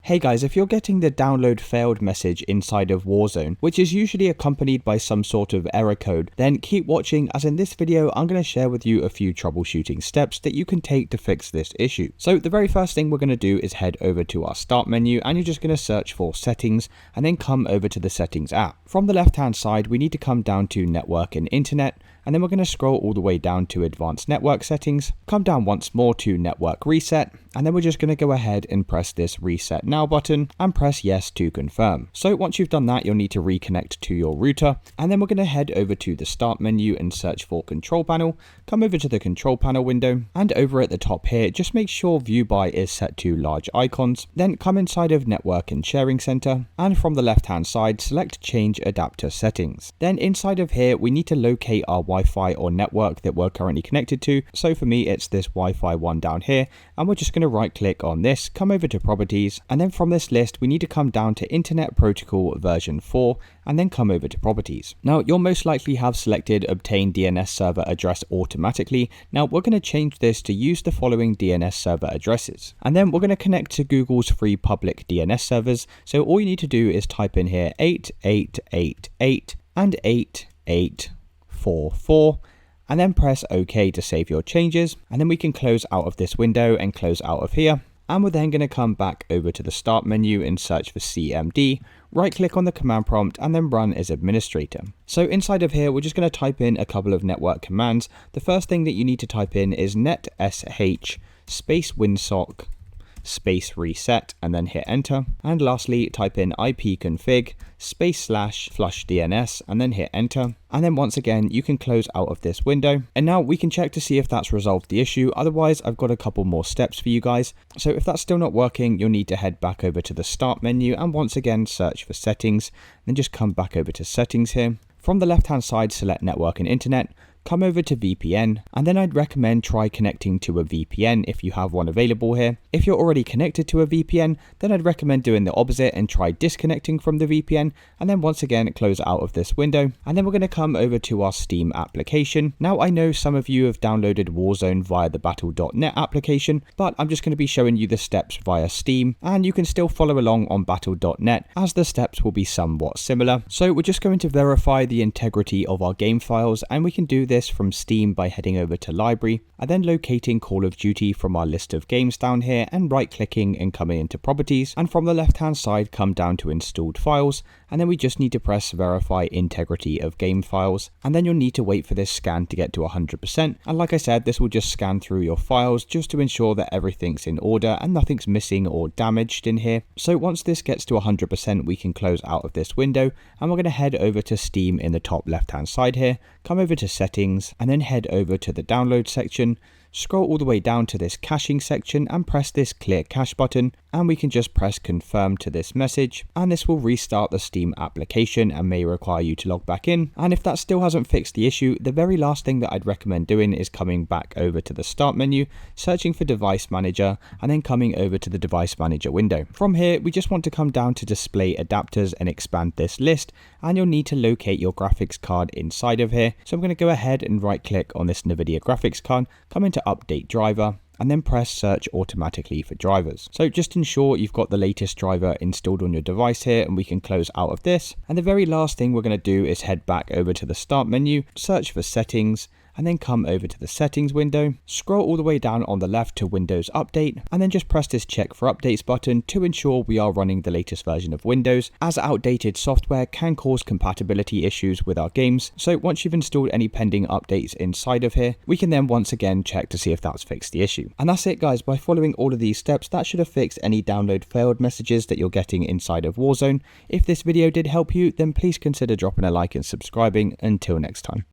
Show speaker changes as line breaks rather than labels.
Hey guys, if you're getting the download failed message inside of Warzone, which is usually accompanied by some sort of error code, then keep watching, as in this video I'm going to share with you a few troubleshooting steps that you can take to fix this issue. So the very first thing we're going to do is head over to our start menu, and you're just going to search for settings and then come over to the settings app. From the left hand side we need to come down to network and internet, and then we're going to scroll all the way down to advanced network settings, come down once more to network reset, and then we're just going to go ahead and press this reset now button and press yes to confirm. So once you've done that, you'll need to reconnect to your router, and then we're going to head over to the start menu and search for control panel, come over to the control panel window, and over at the top here just make sure view by is set to large icons, then come inside of network and sharing center, and from the left hand side select change adapter settings. Then inside of here we need to locate our Wi-Fi or network that we're currently connected to. So for me it's this Wi-Fi one down here, and we're just going to right click on this, come over to properties, and then from this list we need to come down to Internet Protocol version 4 and then come over to properties. Now you'll most likely have selected obtain DNS server address automatically. Now we're going to change this to use the following DNS server addresses, and then we're going to connect to Google's free public DNS servers. So all you need to do is type in here 8888 and 8844, and then press OK to save your changes, and then we can close out of this window and close out of here. And we're then going to come back over to the start menu and search for CMD, right click on the command prompt and then run as administrator. So inside of here we're just going to type in a couple of network commands. The first thing that you need to type in is netsh space winsock space reset and then hit enter, and lastly type in ipconfig space / flush DNS and then hit enter, and then once again you can close out of this window. And now we can check to see if that's resolved the issue. Otherwise I've got a couple more steps for you guys. So if that's still not working, you'll need to head back over to the start menu and once again search for settings, then just come back over to settings here. From the left hand side select network and internet, come over to VPN, and then I'd recommend try connecting to a VPN if you have one available here. If you're already connected to a VPN, then I'd recommend doing the opposite and try disconnecting from the VPN, and then once again close out of this window, and then we're going to come over to our Steam application. Now I know some of you have downloaded Warzone via the battle.net application, but I'm just going to be showing you the steps via Steam, and you can still follow along on battle.net as the steps will be somewhat similar. So we're just going to verify the integrity of our game files, and we can do this from Steam by heading over to library and then locating Call of Duty from our list of games down here and right clicking and coming into properties, and from the left hand side come down to installed files, and then we just need to press verify integrity of game files, and then you'll need to wait for this scan to get to 100%, and like I said, this will just scan through your files just to ensure that everything's in order and nothing's missing or damaged in here. So once this gets to 100% we can close out of this window, and we're going to head over to Steam in the top left hand side here, come over to settings and then head over to the download section, scroll all the way down to this caching section and press this clear cache button, and we can just press confirm to this message, and this will restart the Steam application and may require you to log back in. And if that still hasn't fixed the issue, the very last thing that I'd recommend doing is coming back over to the start menu, searching for device manager, and then coming over to the device manager window. From here we just want to come down to display adapters and expand this list, and you'll need to locate your graphics card inside of here. So I'm going to go ahead and right click on this NVIDIA graphics card, come into update driver, and then press search automatically for drivers. So just ensure you've got the latest driver installed on your device here, and we can close out of this. And the very last thing we're going to do is head back over to the start menu, search for settings, and then come over to the settings window, scroll all the way down on the left to Windows Update, and then just press this check for updates button to ensure we are running the latest version of Windows, as outdated software can cause compatibility issues with our games. So once you've installed any pending updates inside of here, we can then once again check to see if that's fixed the issue. And that's it guys. By following all of these steps, that should have fixed any download failed messages that you're getting inside of Warzone. If this video did help you, then please consider dropping a like and subscribing. Until next time.